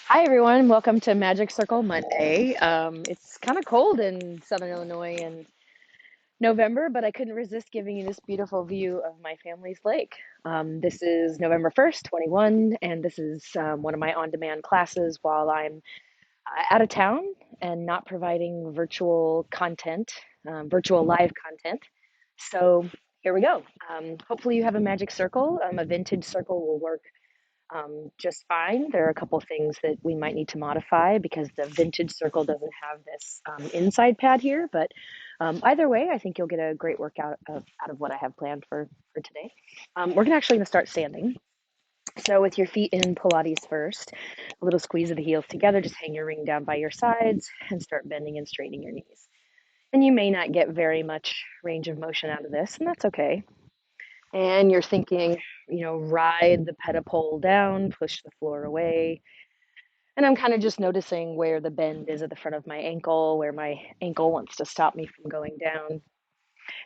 Hi, everyone. Welcome to Magic Circle Monday. It's kind of cold in Southern Illinois in November, but I couldn't resist giving you this beautiful view of my family's lake. This is November 1st, 21, and this is one of my on demand classes while I'm out of town and not providing virtual content, virtual live content. So here we go. Hopefully, you have a magic circle. A vintage circle will work just fine. There are a couple things that we might need to modify because the vintage circle doesn't have this inside pad here. But either way, I think you'll get a great workout out of what I have planned for today. We're actually going to start standing. So with your feet in Pilates first, a little squeeze of the heels together, just hang your ring down by your sides and start bending and straightening your knees. And you may not get very much range of motion out of this, and that's okay. And you're thinking, ride the pedipole down, push the floor away. And I'm kind of just noticing where the bend is at the front of my ankle, where my ankle wants to stop me from going down.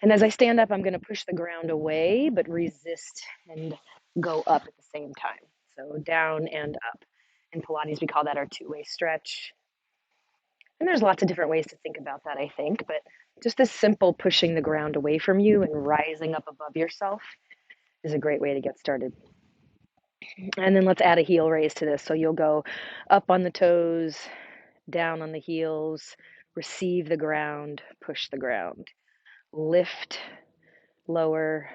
And as I stand up, I'm going to push the ground away, but resist and go up at the same time. So down and up. In Pilates, we call that our two-way stretch. And there's lots of different ways to think about that, I think. But just this simple pushing the ground away from you and rising up above yourself is a great way to get started. And then let's add a heel raise to this. So you'll go up on the toes, down on the heels, receive the ground, push the ground, lift, lower,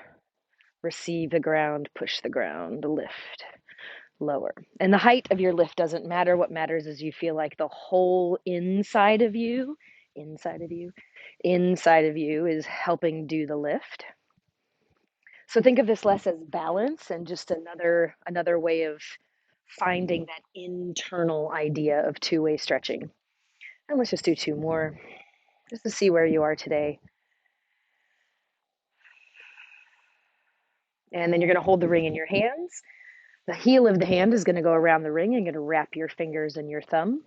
receive the ground, push the ground, lift, lower. And the height of your lift doesn't matter. What matters is you feel like the whole inside of you, inside of you is helping do the lift. So think of this less as balance and just another way of finding that internal idea of two-way stretching. And let's just do two more just to see where you are today. And then you're going to hold the ring in your hands. The heel of the hand is going to go around the ring and you're going to wrap your fingers and your thumb.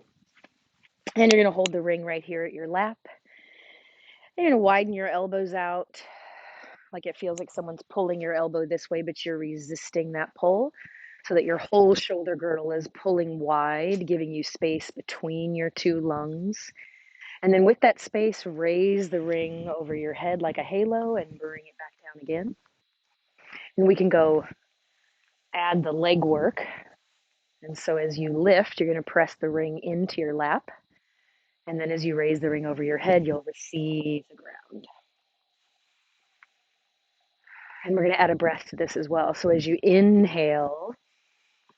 And you're going to hold the ring right here at your lap. And you're going to widen your elbows out like it feels like someone's pulling your elbow this way, but you're resisting that pull so that your whole shoulder girdle is pulling wide, giving you space between your two lungs. And then with that space, raise the ring over your head like a halo and bring it back down again. And we can go add the leg work. And so as you lift, you're going to press the ring into your lap. And then as you raise the ring over your head, you'll receive the ground. And we're going to add a breath to this as well. So as you inhale,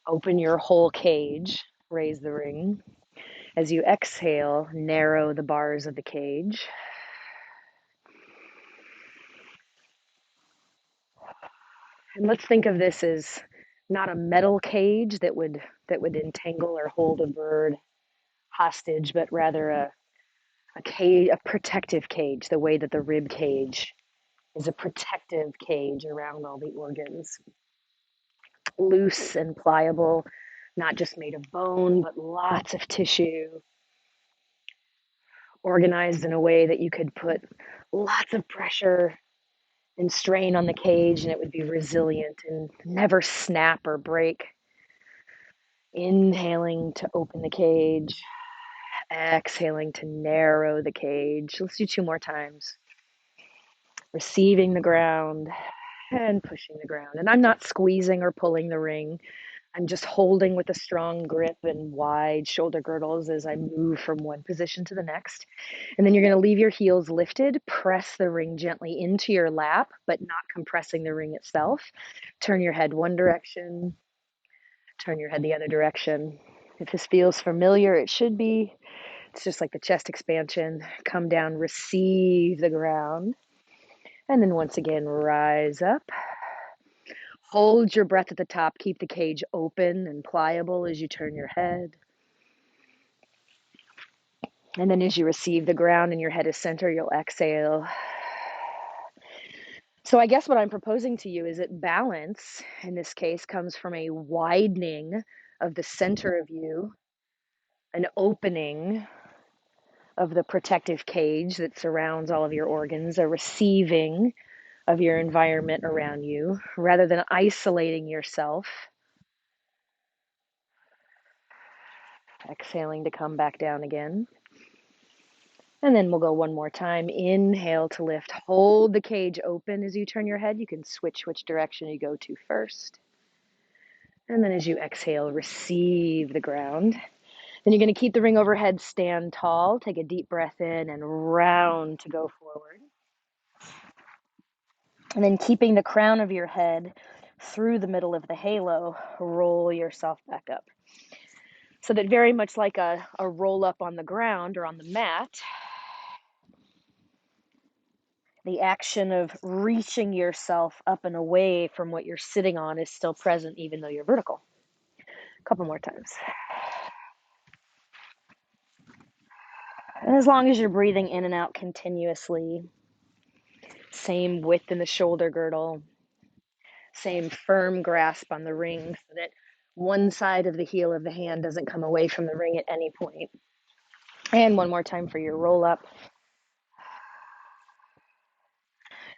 open your whole cage, raise the ring. As you exhale, narrow the bars of the cage. And let's think of this as not a metal cage that would entangle or hold a bird hostage, but rather a cage, a protective cage, the way that the rib cage is a protective cage around all the organs. Loose and pliable, not just made of bone, but lots of tissue, organized in a way that you could put lots of pressure and strain on the cage and it would be resilient and never snap or break. Inhaling to open the cage, exhaling to narrow the cage. Let's do two more times. Receiving the ground and pushing the ground. And I'm not squeezing or pulling the ring. I'm just holding with a strong grip and wide shoulder girdles as I move from one position to the next. And then you're going to leave your heels lifted, press the ring gently into your lap, but not compressing the ring itself. Turn your head one direction, turn your head the other direction. If this feels familiar, it should be. It's just like the chest expansion. Come down, receive the ground. And then once again, rise up. Hold your breath at the top. Keep the cage open and pliable as you turn your head. And then as you receive the ground and your head is center, you'll exhale. So I guess what I'm proposing to you is that balance, in this case, comes from a widening of the center of you, an opening of the protective cage that surrounds all of your organs, a receiving of your environment around you, rather than isolating yourself exhaling to come back down again. And then we'll go one more time. Inhale to lift. Hold the cage open as you turn your head. You can switch which direction you go to first. And then as you exhale, receive the ground. Then you're going to keep the ring overhead, stand tall, take a deep breath in and round to go forward. And then keeping the crown of your head through the middle of the halo, roll yourself back up. So that very much like a roll up on the ground or on the mat, the action of reaching yourself up and away from what you're sitting on is still present even though you're vertical. A couple more times. And as long as you're breathing in and out continuously, same width in the shoulder girdle, same firm grasp on the ring so that one side of the heel of the hand doesn't come away from the ring at any point. And one more time for your roll up.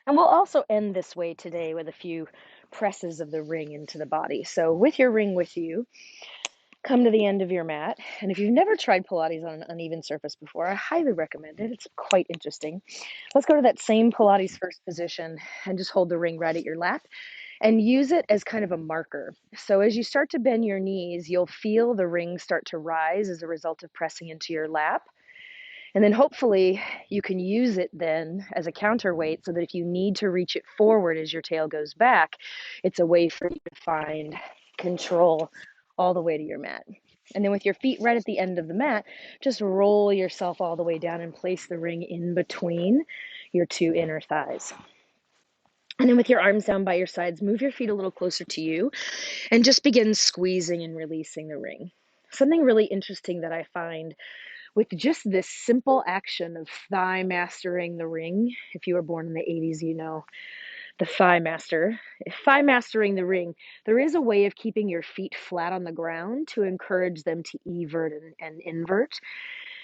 And we'll also end this way today with a few presses of the ring into the body. So with your ring with you, come to the end of your mat. And if you've never tried Pilates on an uneven surface before, I highly recommend it. It's quite interesting. Let's go to that same Pilates first position and just hold the ring right at your lap and use it as kind of a marker. So as you start to bend your knees, you'll feel the ring start to rise as a result of pressing into your lap. And then hopefully you can use it then as a counterweight so that if you need to reach it forward as your tail goes back, it's a way for you to find control all the way to your mat. And then with your feet right at the end of the mat, just roll yourself all the way down and place the ring in between your two inner thighs. And then with your arms down by your sides, move your feet a little closer to you and just begin squeezing and releasing the ring. Something really interesting that I find with just this simple action of thigh mastering the ring. If you were born in the 80s, you know the thigh master. If thigh mastering the ring, there is a way of keeping your feet flat on the ground to encourage them to evert and invert.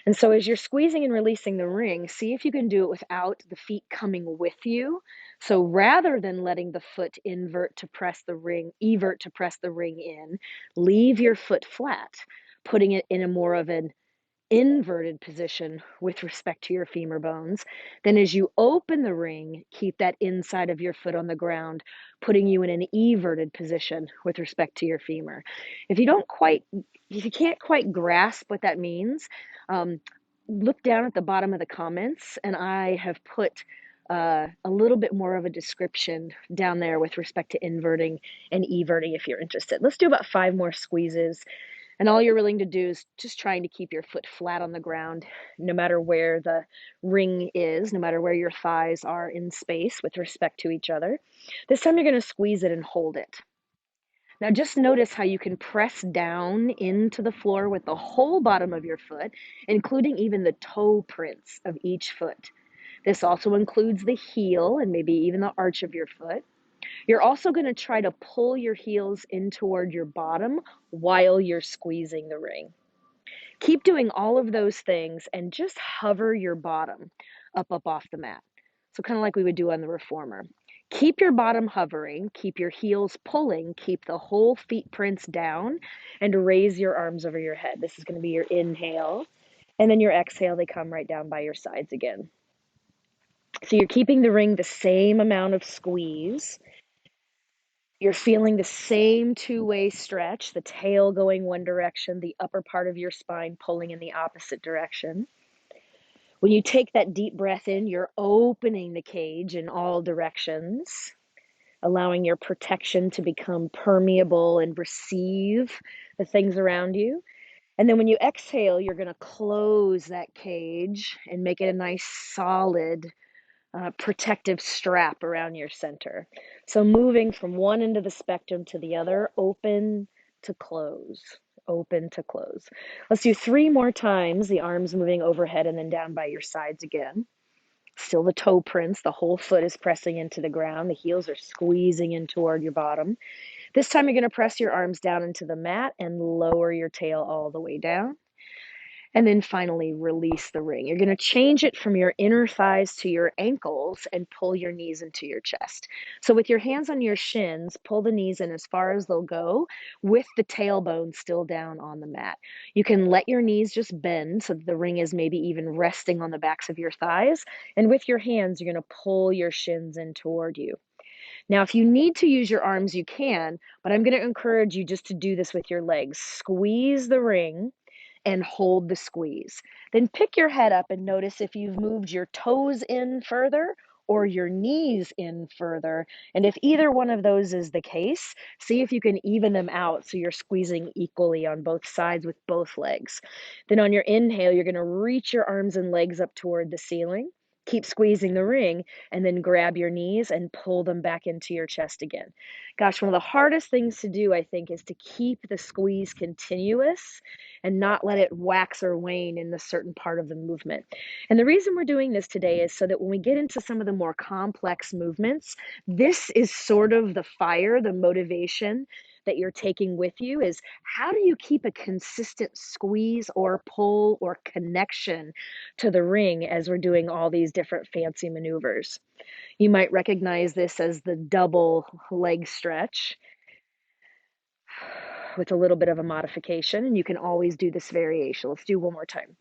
And so as you're squeezing and releasing the ring, see if you can do it without the feet coming with you. So rather than letting the foot evert to press the ring in, leave your foot flat, putting it in a more of an inverted position with respect to your femur bones. Then as you open the ring, keep that inside of your foot on the ground, putting you in an everted position with respect to your femur. If you can't quite grasp what that means, look down at the bottom of the comments and I have put a little bit more of a description down there with respect to inverting and everting if you're interested. Let's do about 5 more squeezes. And all you're willing to do is just trying to keep your foot flat on the ground, no matter where the ring is, no matter where your thighs are in space with respect to each other. This time you're going to squeeze it and hold it. Now just notice how you can press down into the floor with the whole bottom of your foot, including even the toe prints of each foot. This also includes the heel and maybe even the arch of your foot. You're also going to try to pull your heels in toward your bottom while you're squeezing the ring. Keep doing all of those things and just hover your bottom up off the mat. So kind of like we would do on the reformer. Keep your bottom hovering, keep your heels pulling, keep the whole feet prints down, and raise your arms over your head. This is going to be your inhale. And then your exhale, they come right down by your sides again. So you're keeping the ring the same amount of squeeze. You're feeling the same two-way stretch, the tail going one direction, the upper part of your spine pulling in the opposite direction. When you take that deep breath in, you're opening the cage in all directions, allowing your protection to become permeable and receive the things around you. And then when you exhale, you're going to close that cage and make it a nice solid protective strap around your center. So moving from one end of the spectrum to the other, open to close, open to close. Let's do 3 more times, the arms moving overhead and then down by your sides again. Still the toe prints, the whole foot is pressing into the ground, the heels are squeezing in toward your bottom. This time you're going to press your arms down into the mat and lower your tail all the way down. And then finally, release the ring. You're going to change it from your inner thighs to your ankles and pull your knees into your chest. So, with your hands on your shins, pull the knees in as far as they'll go with the tailbone still down on the mat. You can let your knees just bend so that the ring is maybe even resting on the backs of your thighs. And with your hands, you're going to pull your shins in toward you. Now, if you need to use your arms, you can, but I'm going to encourage you just to do this with your legs. Squeeze the ring and hold the squeeze. Then pick your head up and notice if you've moved your toes in further or your knees in further. And if either one of those is the case, see if you can even them out so you're squeezing equally on both sides with both legs. Then on your inhale, you're going to reach your arms and legs up toward the ceiling. Keep squeezing the ring and then grab your knees and pull them back into your chest again. Gosh, one of the hardest things to do, I think, is to keep the squeeze continuous and not let it wax or wane in a certain part of the movement. And the reason we're doing this today is so that when we get into some of the more complex movements, this is sort of the fire, the motivation that you're taking with you is how do you keep a consistent squeeze or pull or connection to the ring as we're doing all these different fancy maneuvers. You might recognize this as the double leg stretch with a little bit of a modification, and you can always do this variation. Let's do one more time.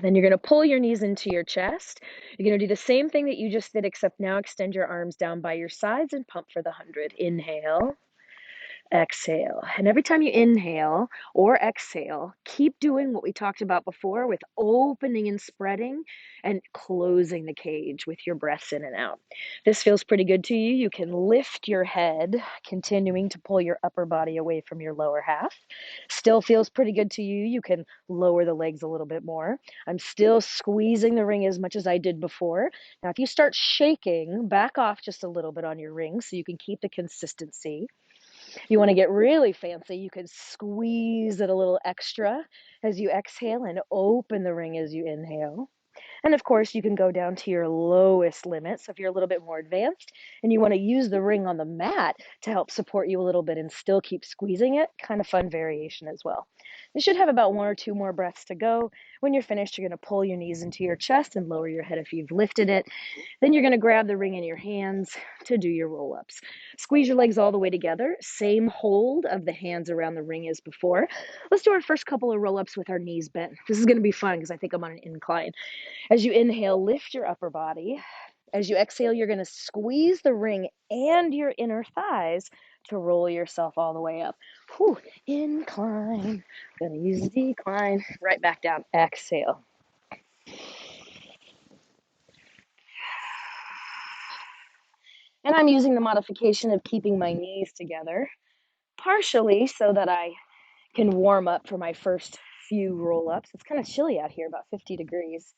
Then you're going to pull your knees into your chest. You're going to do the same thing that you just did, except now extend your arms down by your sides and pump for the 100. Inhale. Exhale. And every time you inhale or exhale, keep doing what we talked about before with opening and spreading and closing the cage with your breaths in and out. This feels pretty good to you. You can lift your head, continuing to pull your upper body away from your lower half. Still feels pretty good to you. You can lower the legs a little bit more. I'm still squeezing the ring as much as I did before. Now, if you start shaking, back off just a little bit on your ring so you can keep the consistency. You want to get really fancy, you can squeeze it a little extra as you exhale and open the ring as you inhale. And of course, you can go down to your lowest limit. So if you're a little bit more advanced and you want to use the ring on the mat to help support you a little bit and still keep squeezing it, kind of fun variation as well. You should have about one or two more breaths to go. When you're finished, you're going to pull your knees into your chest and lower your head if you've lifted it. Then you're going to grab the ring in your hands to do your roll-ups. Squeeze your legs all the way together. Same hold of the hands around the ring as before. Let's do our first couple of roll-ups with our knees bent. This is going to be fun because I think I'm on an incline. As you inhale, lift your upper body. As you exhale, you're going to squeeze the ring and your inner thighs to roll yourself all the way up. Whew, incline. Going to use the decline. Right back down. Exhale. And I'm using the modification of keeping my knees together, partially so that I can warm up for my first few roll-ups. It's kind of chilly out here, about 50 degrees.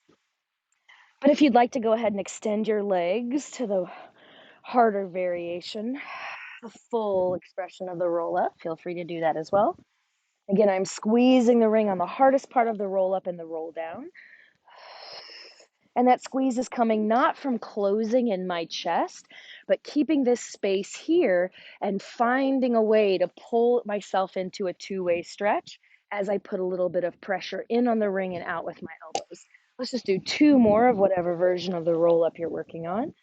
But if you'd like to go ahead and extend your legs to the harder variation, the full expression of the roll-up, feel free to do that as well. Again, I'm squeezing the ring on the hardest part of the roll-up and the roll down. And that squeeze is coming not from closing in my chest, but keeping this space here and finding a way to pull myself into a two-way stretch as I put a little bit of pressure in on the ring and out with my elbows. Let's just do two more of whatever version of the roll-up you're working on.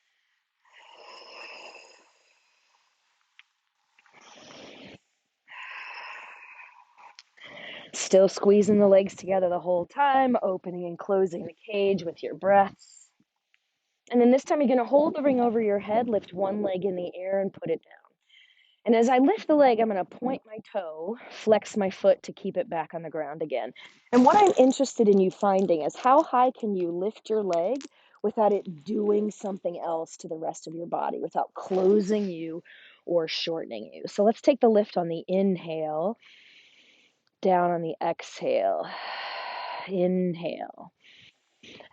Still squeezing the legs together the whole time, opening and closing the cage with your breaths. And then this time you're going to hold the ring over your head, lift one leg in the air and put it down. And as I lift the leg, I'm going to point my toe, flex my foot to keep it back on the ground again. And what I'm interested in you finding is how high can you lift your leg without it doing something else to the rest of your body, without closing you or shortening you. So let's take the lift on the inhale, down on the exhale. Inhale.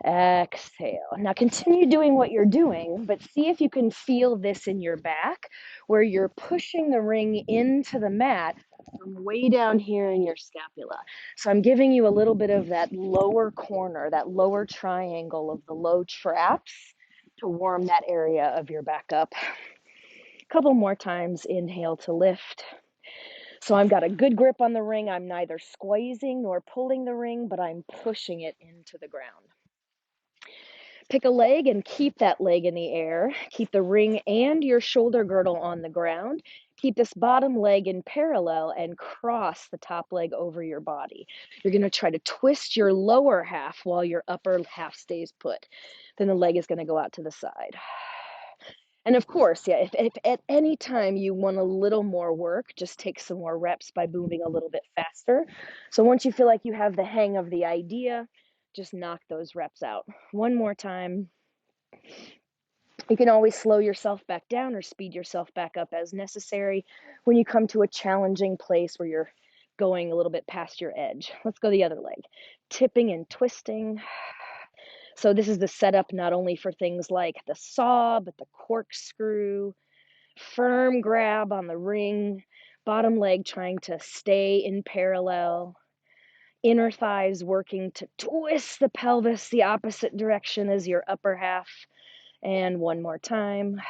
Exhale. Now continue doing what you're doing, but see if you can feel this in your back where you're pushing the ring into the mat from way down here in your scapula. So I'm giving you a little bit of that lower corner, that lower triangle of the low traps to warm that area of your back up. A couple more times. Inhale to lift. So I've got a good grip on the ring. I'm neither squeezing nor pulling the ring, but I'm pushing it into the ground. Pick a leg and keep that leg in the air. Keep the ring and your shoulder girdle on the ground. Keep this bottom leg in parallel and cross the top leg over your body. You're going to try to twist your lower half while your upper half stays put. Then the leg is going to go out to the side. And of course, yeah, if at any time you want a little more work, just take some more reps by moving a little bit faster. So once you feel like you have the hang of the idea, just knock those reps out. One more time. You can always slow yourself back down or speed yourself back up as necessary when you come to a challenging place where you're going a little bit past your edge. Let's go the other leg. Tipping and twisting. So this is the setup not only for things like the saw, but the corkscrew, firm grab on the ring, bottom leg trying to stay in parallel, inner thighs working to twist the pelvis the opposite direction as your upper half. And one more time.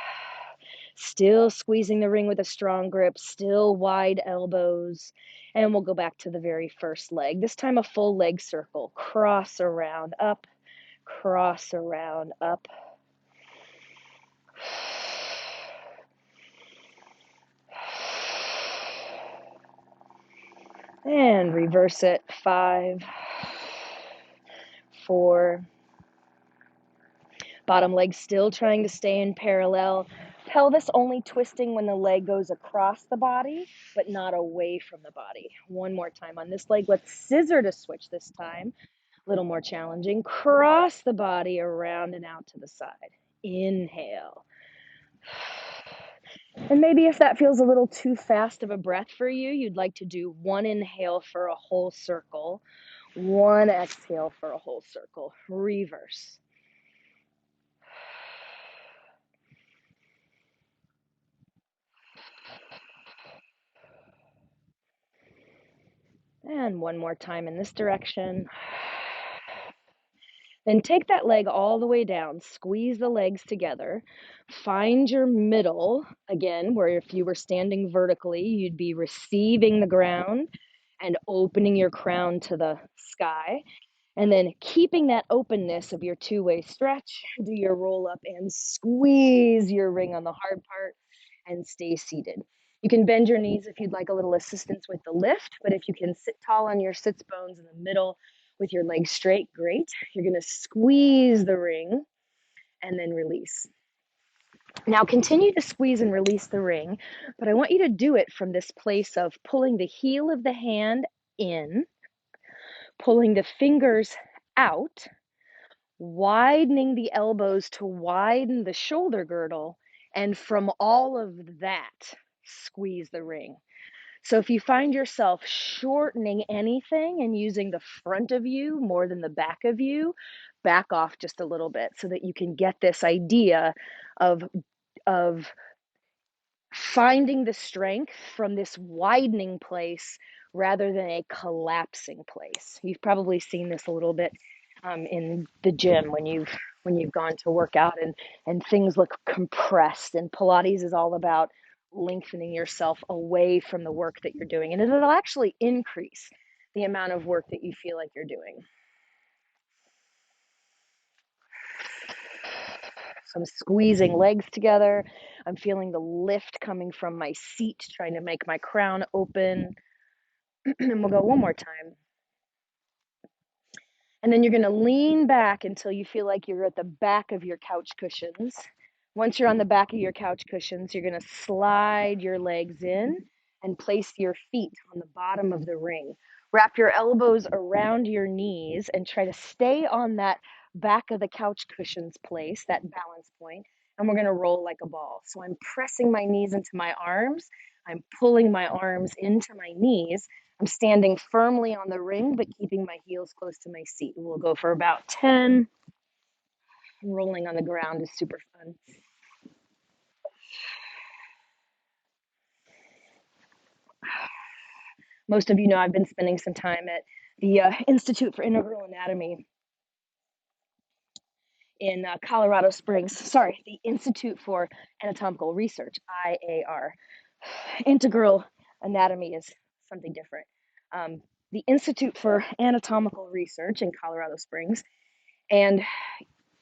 Still squeezing the ring with a strong grip, still wide elbows. And we'll go back to the very first leg. This time a full leg circle. Cross around, up, cross around, up. And reverse it. 5, 4. Bottom leg still trying to stay in parallel. Pelvis only twisting when the leg goes across the body, but not away from the body. One more time on this leg. Let's scissor to switch this time. A little more challenging. Cross the body around and out to the side. Inhale. And maybe if that feels a little too fast of a breath for you, you'd like to do one inhale for a whole circle, one exhale for a whole circle. Reverse. And one more time in this direction. Then take that leg all the way down, squeeze the legs together, find your middle, again, where if you were standing vertically, you'd be receiving the ground and opening your crown to the sky. And then keeping that openness of your two-way stretch, do your roll up and squeeze your ring on the hard part and stay seated. You can bend your knees if you'd like a little assistance with the lift, but if you can sit tall on your sits bones in the middle with your legs straight, great. You're gonna squeeze the ring and then release. Now continue to squeeze and release the ring, but I want you to do it from this place of pulling the heel of the hand in, pulling the fingers out, widening the elbows to widen the shoulder girdle, and from all of that, squeeze the ring. So if you find yourself shortening anything and using the front of you more than the back of you, back off just a little bit so that you can get this idea of of finding the strength from this widening place rather than a collapsing place. You've probably seen this a little bit in the gym when you've gone to work out and things look compressed. And Pilates is all about lengthening yourself away from the work that you're doing, and it'll actually increase the amount of work that you feel like you're doing. So I'm squeezing legs together. I'm feeling the lift coming from my seat, trying to make my crown open. And we'll go one more time. And then you're going to lean back until you feel like you're at the back of your couch cushions. Once you're on the back of your couch cushions, you're going to slide your legs in and place your feet on the bottom of the ring. Wrap your elbows around your knees and try to stay on that back of the couch cushions place, that balance point, and we're going to roll like a ball. So I'm pressing my knees into my arms. I'm pulling my arms into my knees. I'm standing firmly on the ring, but keeping my heels close to my seat. We'll go for about 10. Rolling on the ground is super fun. Most of you know I've been spending some time at the Institute for Integral Anatomy in Colorado Springs. Sorry, the Institute for Anatomical Research, IAR. Integral anatomy is something different. The Institute for Anatomical Research in Colorado Springs. And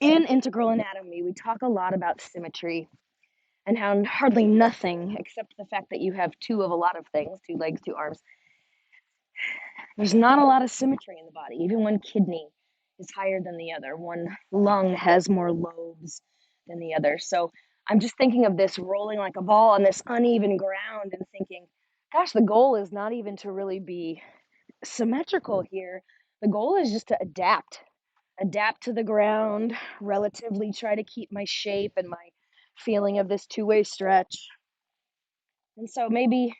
in integral anatomy, we talk a lot about symmetry and how hardly nothing, except the fact that you have two of a lot of things, two legs, two arms, there's not a lot of symmetry in the body. Even one kidney is higher than the other. One lung has more lobes than the other. So I'm just thinking of this rolling like a ball on this uneven ground and thinking, gosh, the goal is not even to really be symmetrical here. The goal is just to adapt to the ground, relatively try to keep my shape and my feeling of this two-way stretch. And so maybe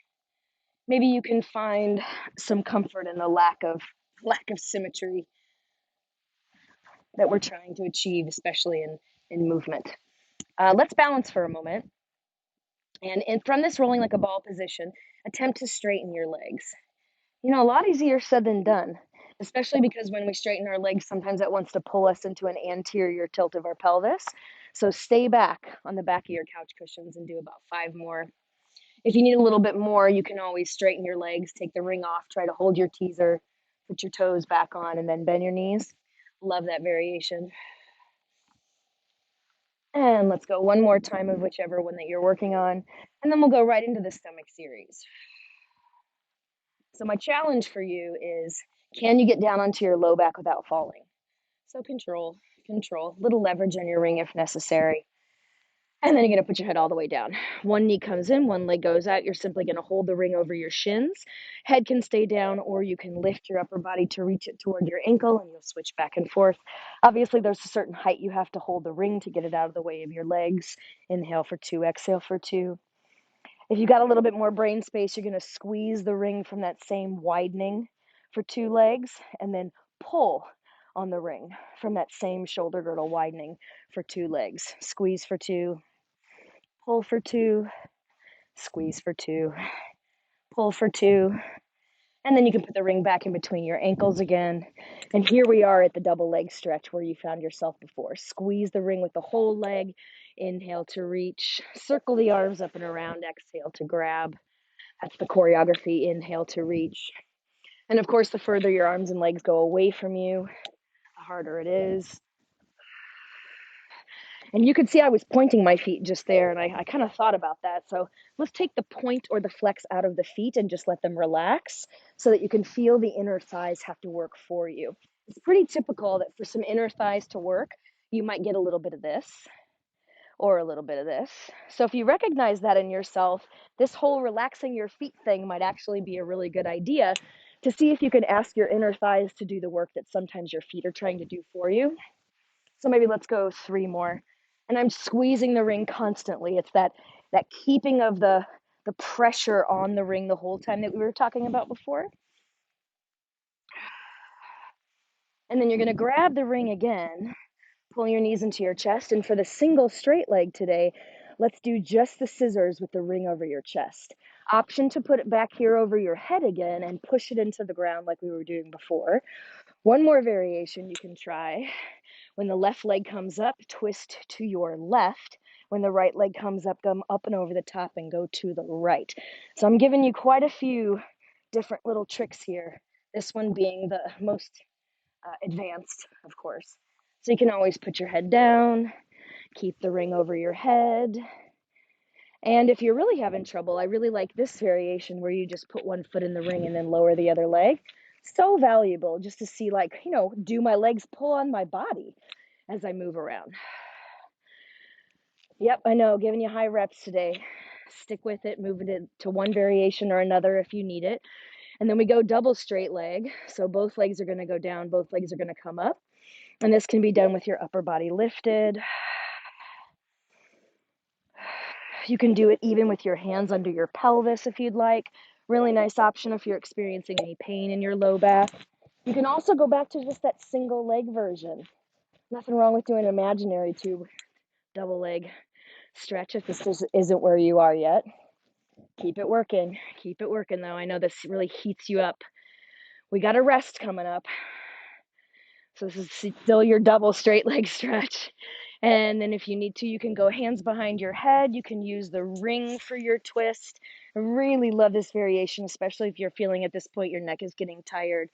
you can find some comfort in the lack of symmetry that we're trying to achieve, especially in movement. Let's balance for a moment. And from this rolling like a ball position, attempt to straighten your legs. A lot easier said than done, especially because when we straighten our legs, sometimes it wants to pull us into an anterior tilt of our pelvis. So stay back on the back of your couch cushions and do about 5 more. If you need a little bit more, you can always straighten your legs, take the ring off, try to hold your teaser, put your toes back on, and then bend your knees. Love that variation. And let's go one more time of whichever one that you're working on, and then we'll go right into the stomach series. So my challenge for you is, can you get down onto your low back without falling? So control, little leverage on your ring if necessary. And then you're going to put your head all the way down. One knee comes in, one leg goes out. You're simply going to hold the ring over your shins. Head can stay down, or you can lift your upper body to reach it toward your ankle, and you'll switch back and forth. Obviously, there's a certain height you have to hold the ring to get it out of the way of your legs. Inhale for 2, exhale for 2. If you got a little bit more brain space, you're going to squeeze the ring from that same widening for 2 legs, and then pull on the ring from that same shoulder girdle widening for 2 legs. Squeeze for 2, pull for 2, squeeze for 2, pull for 2, and then you can put the ring back in between your ankles again. And here we are at the double leg stretch where you found yourself before. Squeeze the ring with the whole leg. Inhale to reach. Circle the arms up and around. Exhale to grab. That's the choreography. Inhale to reach. And of course, the further your arms and legs go away from you, the harder it is. And you can see I was pointing my feet just there, and I kind of thought about that. So let's take the point or the flex out of the feet and just let them relax so that you can feel the inner thighs have to work for you. It's pretty typical that for some inner thighs to work, you might get a little bit of this or a little bit of this. So if you recognize that in yourself, this whole relaxing your feet thing might actually be a really good idea to see if you can ask your inner thighs to do the work that sometimes your feet are trying to do for you. So maybe let's go 3 more. And I'm squeezing the ring constantly. It's that keeping of the pressure on the ring the whole time that we were talking about before. And then you're going to grab the ring again, pull your knees into your chest. And for the single straight leg today, let's do just the scissors with the ring over your chest. Option to put it back here over your head again and push it into the ground like we were doing before. One more variation you can try. When the left leg comes up, twist to your left. When the right leg comes up, come up and over the top and go to the right. So I'm giving you quite a few different little tricks here. This one being the most advanced, of course. So you can always put your head down, keep the ring over your head. And if you're really having trouble, I really like this variation where you just put one foot in the ring and then lower the other leg. So valuable just to see, like, do my legs pull on my body as I move around? Yep, I know, giving you high reps today. Stick with it, move it to one variation or another if you need it. And then we go double straight leg. So both legs are going to go down, both legs are going to come up. And this can be done with your upper body lifted. You can do it even with your hands under your pelvis if you'd like. Really nice option if you're experiencing any pain in your low back. You can also go back to just that single leg version. Nothing wrong with doing imaginary tube double leg stretch if this isn't where you are yet. Keep it working. Keep it working, though. I know this really heats you up. We got a rest coming up. So this is still your double straight leg stretch. And then if you need to, you can go hands behind your head. You can use the ring for your twist. I really love this variation, especially if you're feeling at this point your neck is getting tired.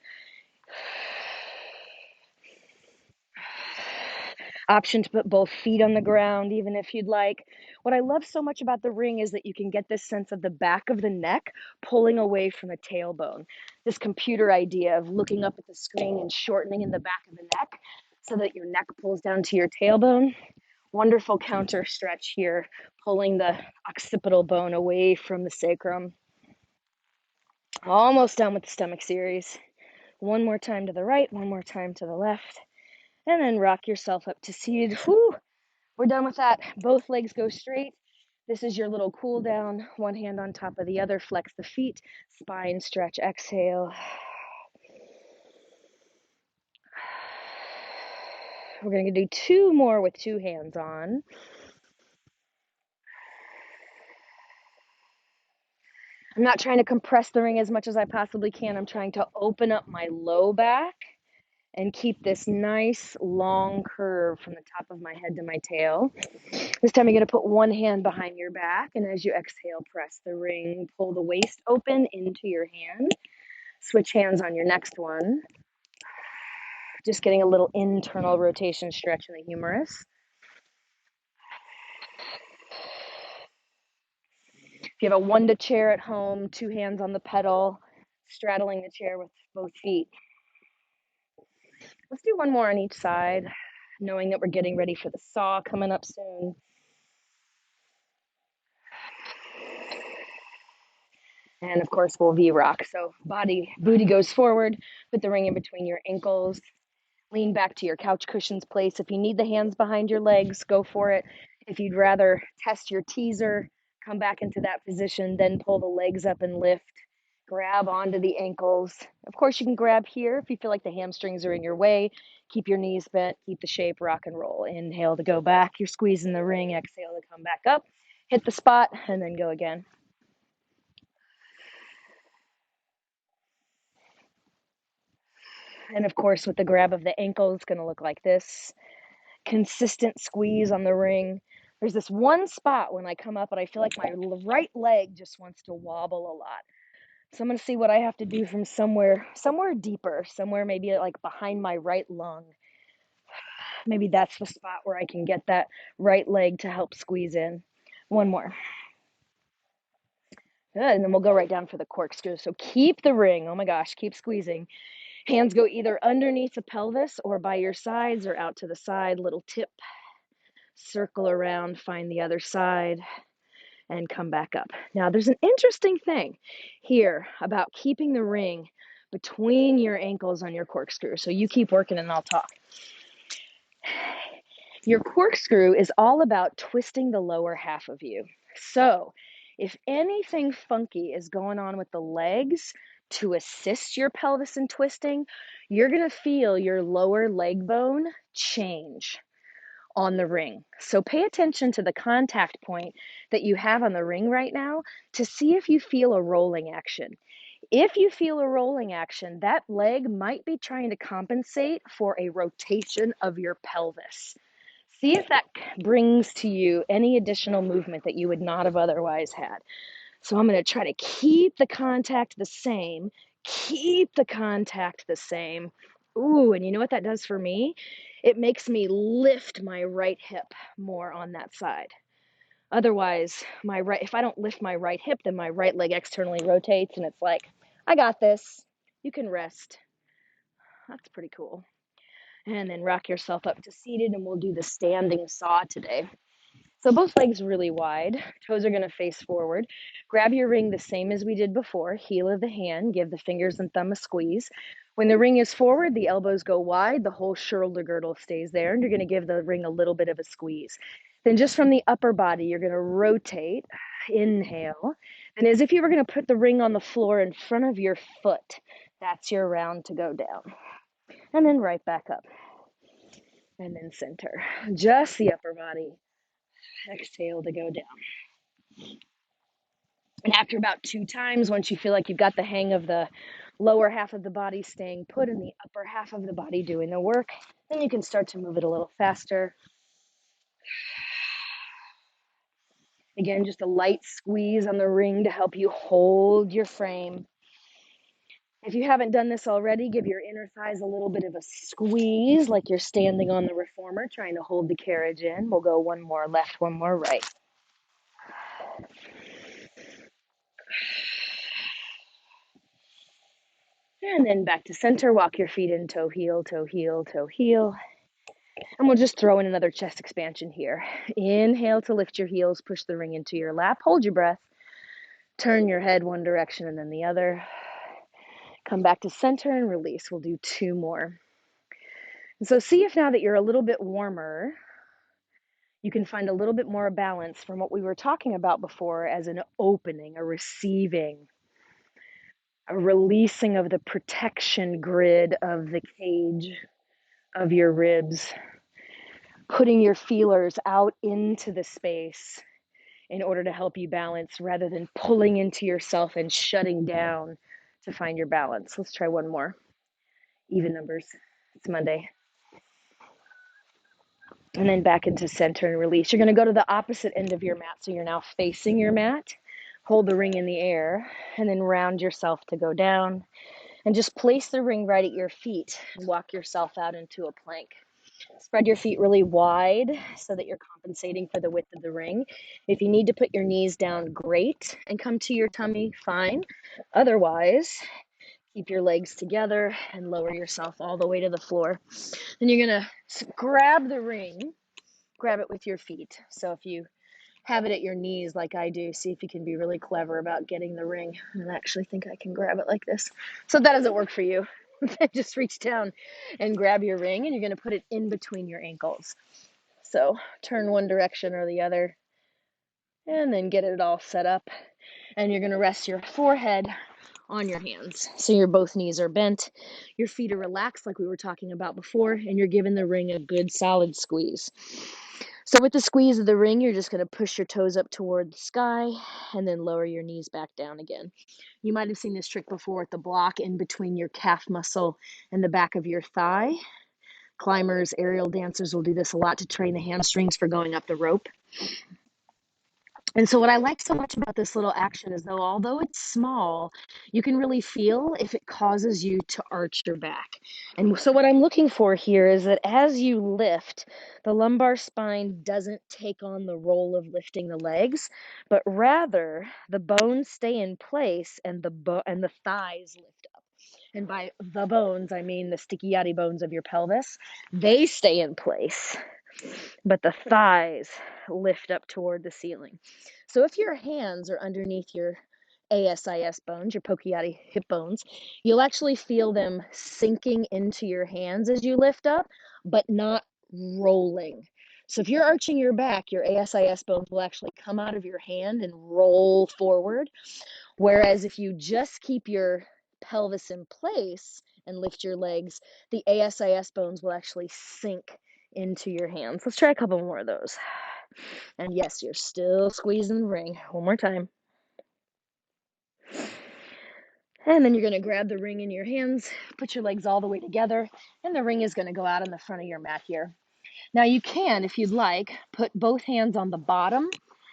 Option to put both feet on the ground, even if you'd like. What I love so much about the ring is that you can get this sense of the back of the neck pulling away from the tailbone. This computer idea of looking up at the screen and shortening in the back of the neck so that your neck pulls down to your tailbone. Wonderful counter stretch here, pulling the occipital bone away from the sacrum. Almost done with the stomach series. One more time to the right, one more time to the left, and then rock yourself up to seated. Whew, we're done with that. Both legs go straight. This is your little cool down. One hand on top of the other. Flex the feet. Spine stretch. Exhale. We're going to do two more with two hands on. I'm not trying to compress the ring as much as I possibly can. I'm trying to open up my low back and keep this nice long curve from the top of my head to my tail. This time you're going to put one hand behind your back, and as you exhale, press the ring, pull the waist open into your hand. Switch hands on your next one. Just getting a little internal rotation stretch in the humerus. If you have a one-to chair at home, two hands on the pedal, straddling the chair with both feet. Let's do one more on each side, knowing that we're getting ready for the saw coming up soon. And of course, we'll V-rock. So booty goes forward, put the ring in between your ankles, lean back to your couch cushions place. If you need the hands behind your legs, go for it. If you'd rather test your teaser, come back into that position, then pull the legs up and lift. Grab onto the ankles. Of course, you can grab here if you feel like the hamstrings are in your way. Keep your knees bent, keep the shape, rock and roll. Inhale to go back. You're squeezing the ring. Exhale to come back up. Hit the spot and then go again. And of course, with the grab of the ankle, it's going to look like this. Consistent squeeze on the ring. There's this one spot when I come up and I feel like my right leg just wants to wobble a lot. So I'm going to see what I have to do from somewhere deeper, somewhere maybe like behind my right lung. Maybe that's the spot where I can get that right leg to help squeeze in. One more. Good. And then we'll go right down for the corkscrew. So keep the ring. Oh my gosh, keep squeezing. Hands go either underneath the pelvis or by your sides or out to the side. Little tip. Circle around, find the other side, and come back up. Now, there's an interesting thing here about keeping the ring between your ankles on your corkscrew. So you keep working and I'll talk. Your corkscrew is all about twisting the lower half of you. So if anything funky is going on with the legs to assist your pelvis in twisting, you're going to feel your lower leg bone change on the ring. So pay attention to the contact point that you have on the ring right now to see if you feel a rolling action. If you feel a rolling action, that leg might be trying to compensate for a rotation of your pelvis. See if that brings to you any additional movement that you would not have otherwise had. So I'm going to try to keep the contact the same, keep the contact the same. Ooh, and you know what that does for me? It makes me lift my right hip more on that side. Otherwise, if I don't lift my right hip, then my right leg externally rotates and it's like, I got this. You can rest. That's pretty cool. And then rock yourself up to seated and we'll do the standing saw today. So both legs really wide, toes are going to face forward. Grab your ring the same as we did before, heel of the hand, give the fingers and thumb a squeeze. When the ring is forward, the elbows go wide, the whole shoulder girdle stays there, and you're going to give the ring a little bit of a squeeze. Then just from the upper body, you're going to rotate, inhale, and as if you were going to put the ring on the floor in front of your foot. That's your round to go down. And then right back up. And then center. Just the upper body. Exhale to go down. And after about 2 times, once you feel like you've got the hang of the lower half of the body staying put and the upper half of the body doing the work, then you can start to move it a little faster. Again, just a light squeeze on the ring to help you hold your frame. If you haven't done this already, give your inner thighs a little bit of a squeeze, like you're standing on the reformer, trying to hold the carriage in. We'll go one more left, one more right. And then back to center. Walk your feet in, toe heel, toe heel, toe heel. And we'll just throw in another chest expansion here. Inhale to lift your heels, push the ring into your lap, hold your breath. Turn your head one direction and then the other. Come back to center and release. We'll do two more. And so see if now that you're a little bit warmer, you can find a little bit more balance from what we were talking about before as an opening, a receiving, a releasing of the protection grid of the cage of your ribs, putting your feelers out into the space in order to help you balance rather than pulling into yourself and shutting down to find your balance. Let's try one more. Even numbers. It's Monday. And then back into center and release. You're going to go to the opposite end of your mat. So you're now facing your mat. Hold the ring in the air and then round yourself to go down. And just place the ring right at your feet and walk yourself out into a plank. Spread your feet really wide so that you're compensating for the width of the ring. If you need to put your knees down, great, and come to your tummy, fine. Otherwise, keep your legs together and lower yourself all the way to the floor. Then you're going to grab the ring, grab it with your feet. So if you have it at your knees like I do, see if you can be really clever about getting the ring. I actually think I can grab it like this. So if that doesn't work for you, just reach down and grab your ring, and you're going to put it in between your ankles. So turn one direction or the other, and then get it all set up. And you're going to rest your forehead on your hands. So your both knees are bent, your feet are relaxed like we were talking about before, and you're giving the ring a good solid squeeze. So with the squeeze of the ring, you're just going to push your toes up toward the sky and then lower your knees back down again. You might have seen this trick before with the block in between your calf muscle and the back of your thigh. Climbers, aerial dancers will do this a lot to train the hamstrings for going up the rope. And so what I like so much about this little action is, though, although it's small, you can really feel if it causes you to arch your back. And so what I'm looking for here is that as you lift, the lumbar spine doesn't take on the role of lifting the legs, but rather the bones stay in place and the thighs lift up. And by the bones, I mean the sticky yaddy bones of your pelvis. They stay in place, but the thighs lift up toward the ceiling. So if your hands are underneath your ASIS bones, your Pokiati hip bones, you'll actually feel them sinking into your hands as you lift up, but not rolling. So if you're arching your back, your ASIS bones will actually come out of your hand and roll forward. Whereas if you just keep your pelvis in place and lift your legs, the ASIS bones will actually sink into your hands. Let's try a couple more of those. And yes, you're still squeezing the ring. One more time. And then you're going to grab the ring in your hands, put your legs all the way together, and the ring is going to go out on the front of your mat here. Now you can, if you'd like, put both hands on the bottom,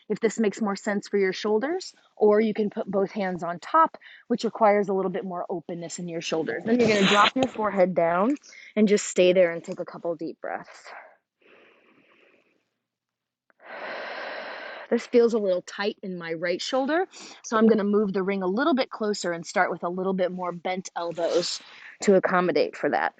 if this makes more sense for your shoulders, or you can put both hands on top, which requires a little bit more openness in your shoulders. Then you're going to drop your forehead down and just stay there and take a couple deep breaths. This feels a little tight in my right shoulder, so I'm going to move the ring a little bit closer and start with a little bit more bent elbows to accommodate for that.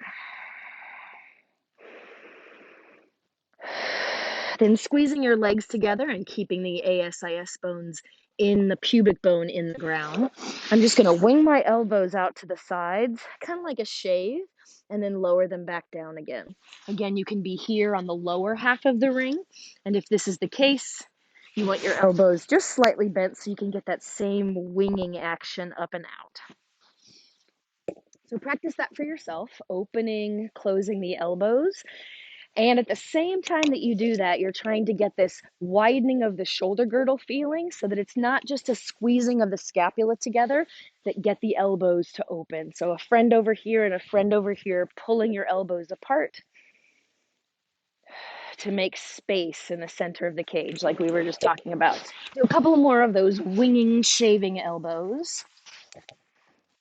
Then squeezing your legs together and keeping the ASIS bones in the pubic bone in the ground. I'm just going to wing my elbows out to the sides, kind of like a shave, and then lower them back down again. Again, you can be here on the lower half of the ring, and if this is the case, you want your elbows just slightly bent so you can get that same winging action up and out. So practice that for yourself, opening, closing the elbows. And at the same time that you do that, you're trying to get this widening of the shoulder girdle feeling so that it's not just a squeezing of the scapula together that get the elbows to open. So a friend over here and a friend over here pulling your elbows apart to make space in the center of the cage, like we were just talking about. Do a couple more of those winging, shaving elbows.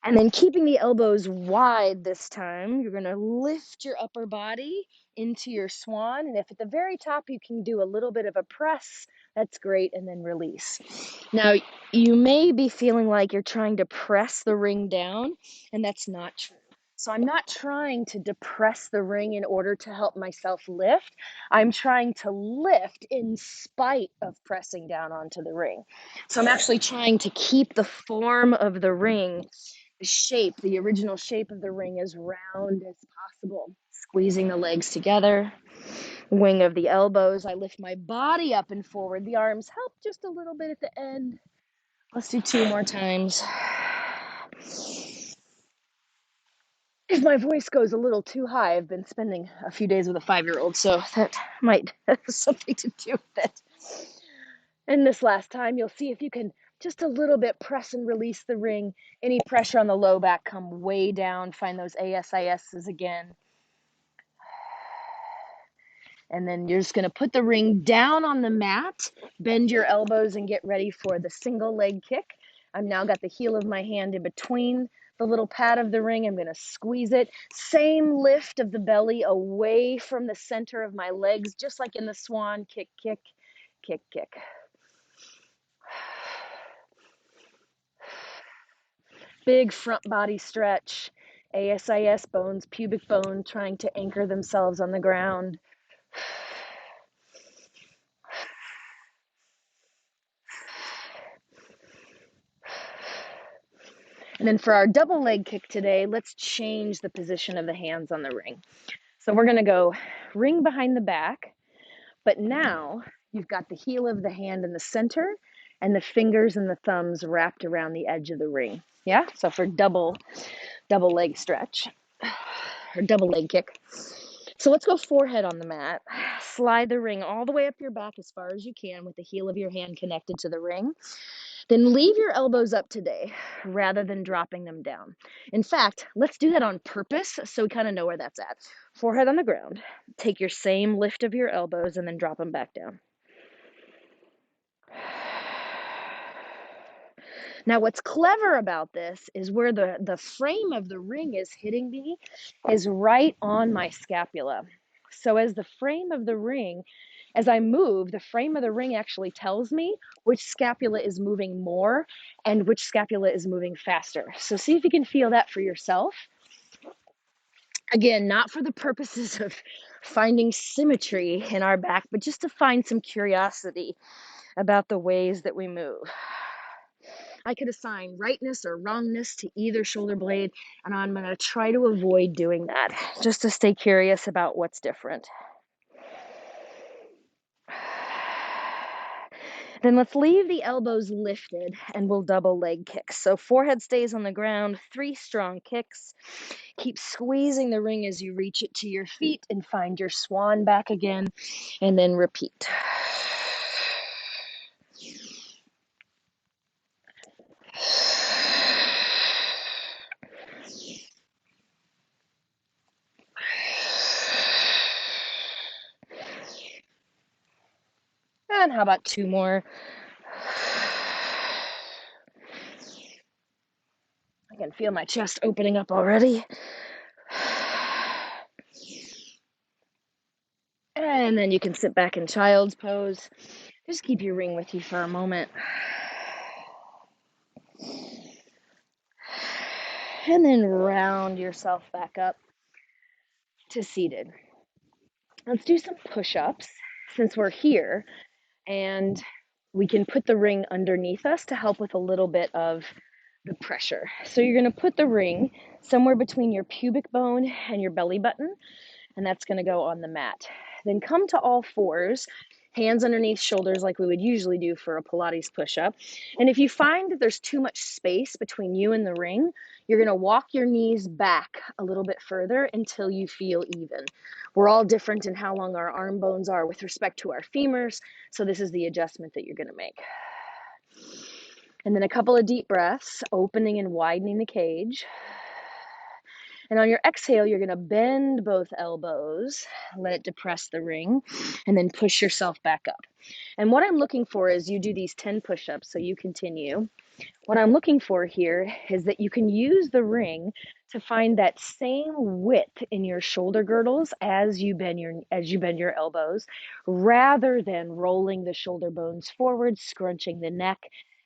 And then keeping the elbows wide this time, you're going to lift your upper body into your swan. And if at the very top you can do a little bit of a press, that's great. And then release. Now, you may be feeling like you're trying to press the ring down, and that's not true. So I'm not trying to depress the ring in order to help myself lift. I'm trying to lift in spite of pressing down onto the ring. So I'm actually trying to keep the form of the ring, the shape, the original shape of the ring, as round as possible. Squeezing the legs together, wing of the elbows. I lift my body up and forward. The arms help just a little bit at the end. Let's do 2 more times. If my voice goes a little too high, I've been spending a few days with a 5-year-old, so that might have something to do with it. And this last time, you'll see if you can just a little bit press and release the ring. Any pressure on the low back, come way down. Find those ASISs again. And then you're just going to put the ring down on the mat, bend your elbows, and get ready for the single leg kick. I've now got the heel of my hand in between the little pad of the ring. I'm going to squeeze it. Same lift of the belly away from the center of my legs, just like in the swan. Kick, kick, kick, kick. Big front body stretch. ASIS bones, pubic bone, trying to anchor themselves on the ground. And then for our double leg kick today, let's change the position of the hands on the ring. So we're going to go ring behind the back, but now you've got the heel of the hand in the center and the fingers and the thumbs wrapped around the edge of the ring. Yeah, so for double leg stretch or double leg kick. So let's go forehead on the mat. Slide the ring all the way up your back as far as you can with the heel of your hand connected to the ring. Then leave your elbows up today rather than dropping them down. In fact, let's do that on purpose so we kind of know where that's at. Forehead on the ground. Take your same lift of your elbows and then drop them back down. Now, what's clever about this is where the frame of the ring is hitting me is right on my scapula. So as the frame of the ring, as I move, the frame of the ring actually tells me which scapula is moving more and which scapula is moving faster. So see if you can feel that for yourself. Again, not for the purposes of finding symmetry in our back, but just to find some curiosity about the ways that we move. I could assign rightness or wrongness to either shoulder blade, and I'm going to try to avoid doing that, just to stay curious about what's different. Then let's leave the elbows lifted and we'll double leg kicks. So forehead stays on the ground, 3 strong kicks. Keep squeezing the ring as you reach it to your feet and find your swan back again, and then repeat. And how about 2 more? I can feel my chest opening up already. And then you can sit back in child's pose. Just keep your ring with you for a moment. And then round yourself back up to seated. Let's do some push-ups since we're here, and we can put the ring underneath us to help with a little bit of the pressure. So you're going to put the ring somewhere between your pubic bone and your belly button, and that's going to go on the mat. Then come to all fours, hands underneath shoulders like we would usually do for a Pilates push-up. And if you find that there's too much space between you and the ring, you're going to walk your knees back a little bit further until you feel even. We're all different in how long our arm bones are with respect to our femurs, so this is the adjustment that you're going to make. And then a couple of deep breaths, opening and widening the cage. And on your exhale, you're going to bend both elbows, let it depress the ring, and then push yourself back up. And what I'm looking for is you do these 10 push-ups, so you continue. What I'm looking for here is that you can use the ring to find that same width in your shoulder girdles as you bend your elbows, rather than rolling the shoulder bones forward, scrunching the neck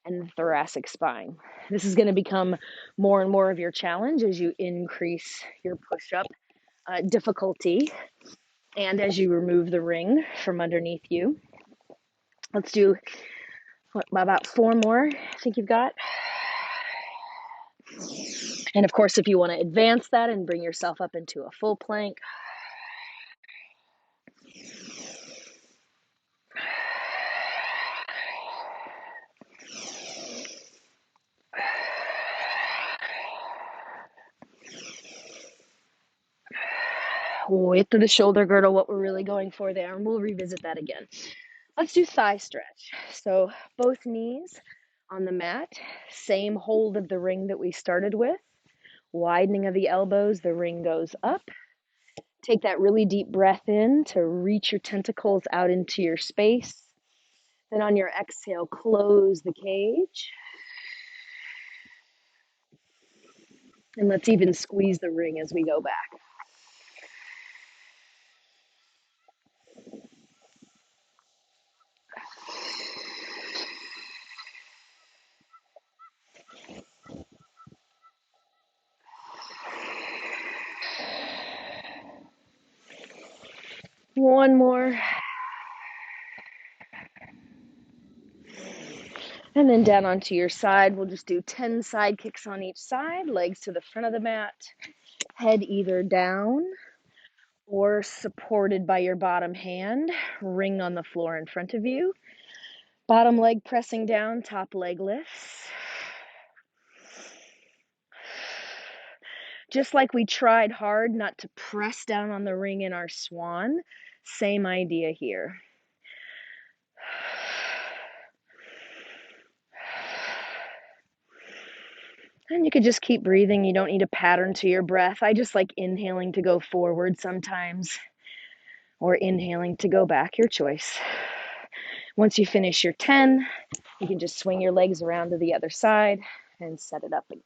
and the thoracic spine. This is going to become more and more of your challenge as you increase your push-up difficulty and as you remove the ring from underneath you. Let's do about 4 more. I think you've got. And of course, if you want to advance that and bring yourself up into a full plank, width of the shoulder girdle, what we're really going for there, and we'll revisit that again. Let's do thigh stretch. So both knees on the mat, same hold of the ring that we started with, widening of the elbows, the ring goes up. Take that really deep breath in to reach your tentacles out into your space. Then on your exhale, close the cage. And let's even squeeze the ring as we go back. One more. And then down onto your side, we'll just do 10 side kicks on each side, legs to the front of the mat, head either down or supported by your bottom hand, ring on the floor in front of you. Bottom leg pressing down, top leg lifts. Just like we tried hard not to press down on the ring in our swan, same idea here. And you could just keep breathing. You don't need a pattern to your breath. I just like inhaling to go forward sometimes, or inhaling to go back, your choice. Once you finish your 10, you can just swing your legs around to the other side and set it up again.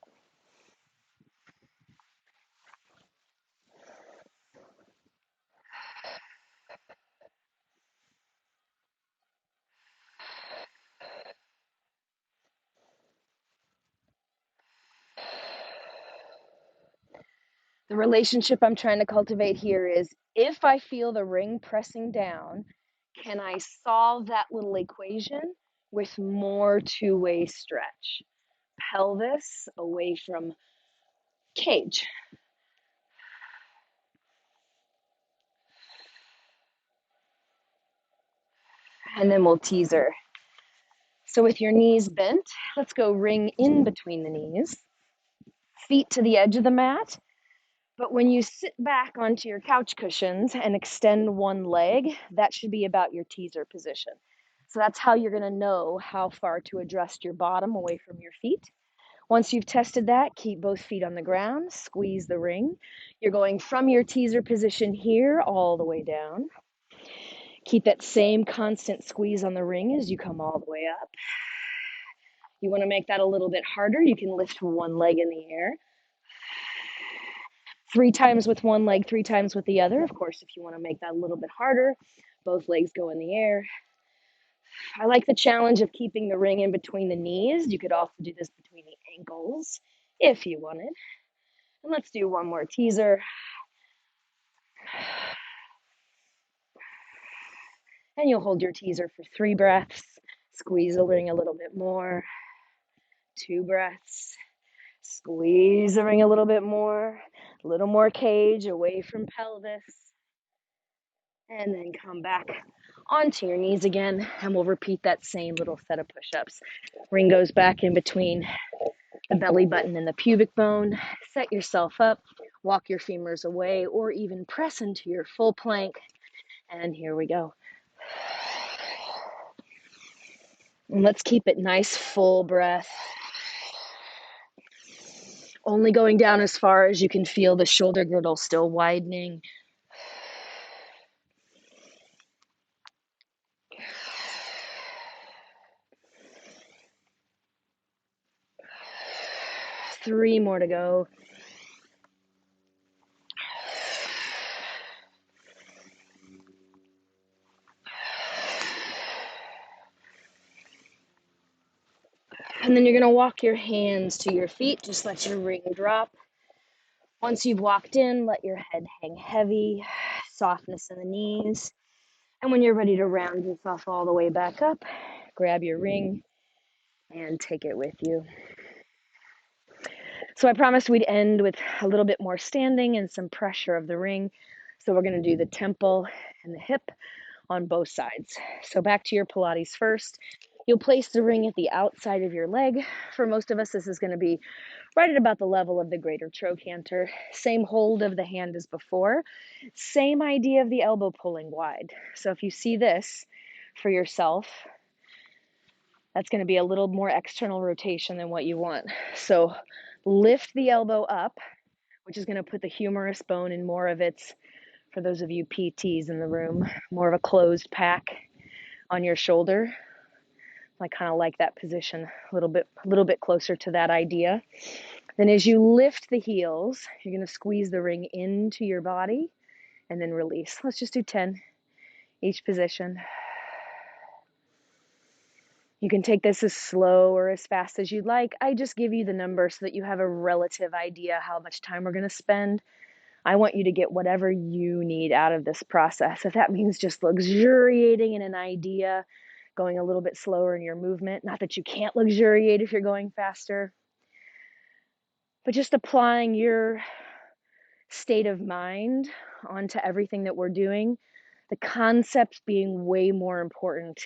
The relationship I'm trying to cultivate here is, if I feel the ring pressing down, can I solve that little equation with more two-way stretch? Pelvis away from cage. And then we'll teaser. So with your knees bent, let's go ring in between the knees, feet to the edge of the mat. But when you sit back onto your couch cushions and extend one leg, that should be about your teaser position. So that's how you're going to know how far to adjust your bottom away from your feet. Once you've tested that, keep both feet on the ground, squeeze the ring. You're going from your teaser position here all the way down. Keep that same constant squeeze on the ring as you come all the way up. You want to make that a little bit harder, you can lift one leg in the air. 3 times with one leg, 3 times with the other. Of course, if you want to make that a little bit harder, both legs go in the air. I like the challenge of keeping the ring in between the knees. You could also do this between the ankles if you wanted. And let's do one more teaser. And you'll hold your teaser for 3 breaths. Squeeze the ring a little bit more. 2 breaths. Squeeze the ring a little bit more. A little more cage away from pelvis. And then come back onto your knees again, and we'll repeat that same little set of push-ups. Ring goes back in between the belly button and the pubic bone. Set yourself up, walk your femurs away, or even press into your full plank. And here we go. And let's keep it nice, full breath. Only going down as far as you can feel the shoulder girdle still widening. Three more to go. And then you're going to walk your hands to your feet. Just let your ring drop. Once you've walked in, let your head hang heavy, softness in the knees. And when you're ready to round yourself all the way back up, grab your ring and take it with you. So I promised we'd end with a little bit more standing and some pressure of the ring. So we're going to do the temple and the hip on both sides. So back to your Pilates first. You'll place the ring at the outside of your leg. For most of us, this is going to be right at about the level of the greater trochanter. Same hold of the hand as before. Same idea of the elbow pulling wide. So if you see this for yourself, that's going to be a little more external rotation than what you want. So lift the elbow up, which is going to put the humerus bone in more of its, for those of you PTs in the room, more of a closed pack on your shoulder. I kind of like that position a little bit closer to that idea. Then as you lift the heels, you're going to squeeze the ring into your body and then release. Let's just do 10 each position. You can take this as slow or as fast as you'd like. I just give you the number so that you have a relative idea how much time we're going to spend. I want you to get whatever you need out of this process. If that means just luxuriating in an idea, going a little bit slower in your movement, not that you can't luxuriate if you're going faster, but just applying your state of mind onto everything that we're doing, the concepts being way more important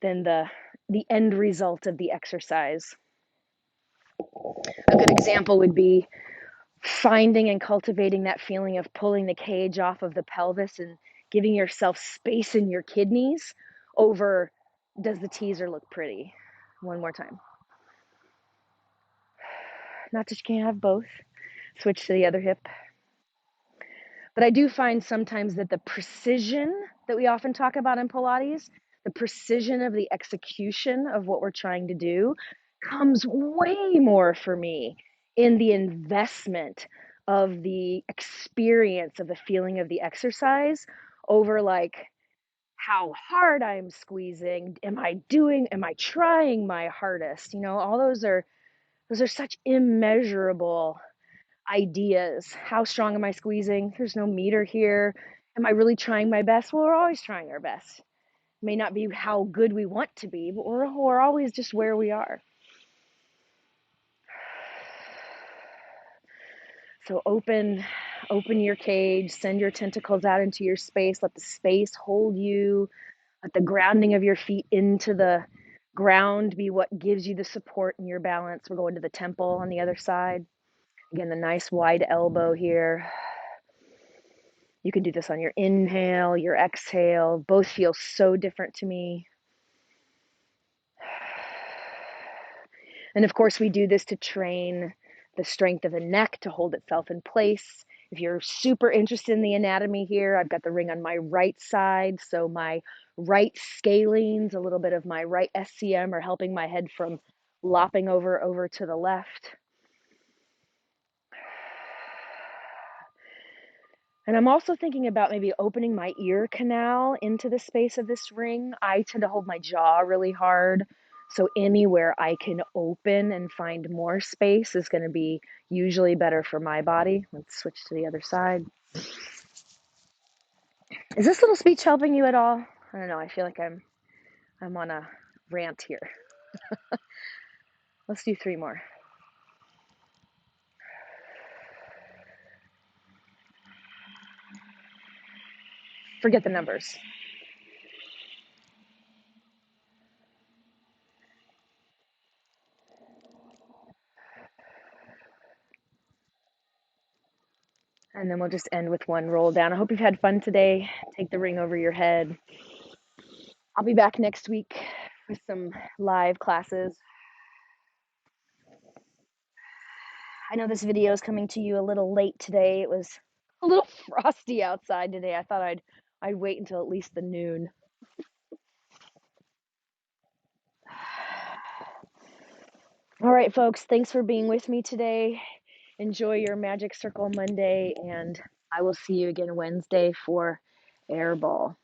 than the end result of the exercise. A good example would be finding and cultivating that feeling of pulling the cage off of the pelvis and giving yourself space in your kidneys over, does the teaser look pretty? One more time. Not that you can't have both. Switch to the other hip. But I do find sometimes that the precision that we often talk about in Pilates, the precision of the execution of what we're trying to do, comes way more for me in the investment of the experience of the feeling of the exercise over like how hard I'm squeezing, am I trying my hardest? You know, all those are such immeasurable ideas. How strong am I squeezing? There's no meter here. Am I really trying my best? Well, we're always trying our best. May not be how good we want to be, but we're always just where we are. So open your cage, send your tentacles out into your space, let the space hold you, let the grounding of your feet into the ground be what gives you the support and your balance. We're going to the temple on the other side. Again, the nice wide elbow here. You can do this on your inhale, your exhale. Both feel so different to me. And of course, we do this to train the strength of the neck to hold itself in place. If you're super interested in the anatomy here, I've got the ring on my right side. So my right scalenes, a little bit of my right SCM are helping my head from lopping over to the left. And I'm also thinking about maybe opening my ear canal into the space of this ring. I tend to hold my jaw really hard. So anywhere I can open and find more space is going to be usually better for my body. Let's switch to the other side. Is this little speech helping you at all? I don't know. I feel like I'm on a rant here. Let's do 3 more. Forget the numbers. And then we'll just end with 1 roll down. I hope you've had fun today. Take the ring over your head. I'll be back next week with some live classes. I know this video is coming to you a little late today. It was a little frosty outside today. I thought I'd wait until at least the noon. All right, folks, thanks for being with me today. Enjoy your Magic Circle Monday, and I will see you again Wednesday for Airball.